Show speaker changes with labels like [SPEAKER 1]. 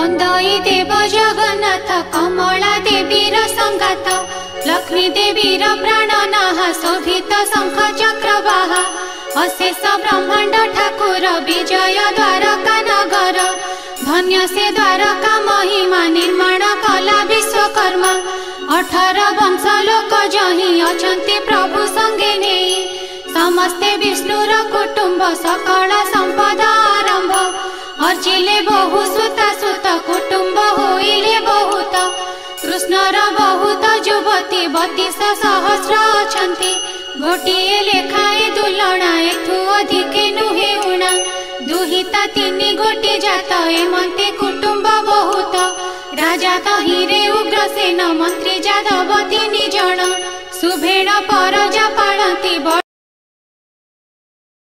[SPEAKER 1] बंदई देव जगन्नाथ कमला देवीर संगात लक्ष्मी देवीर प्राणनाह शोभित शंख चक्रवाहा अशेष ब्रह्मांड ठाकुर विजय द्वारका नगर धन्य से द्वारका महिमा निर्माण कला विश्वकर्मा 18 वंश लोक जही अछंती प्रभु संगे नहीं समस्ते विष्णुर कुटुंब सकल संपदा आरंभ अर्चिले बहु सुता सुत कुटुंब होइले बहुत कृष्णर बहुत युवती 32 सहस्र अछंती गोटिए लेखाए दुलणा एथु अधिके नुहे उणा दुहिता 3 गोटी जात एमंते कुटुंब बहुत राजा तहिरे उग्रसेन मंत्री जादव 3 जन सुभेण परजा पाळंती।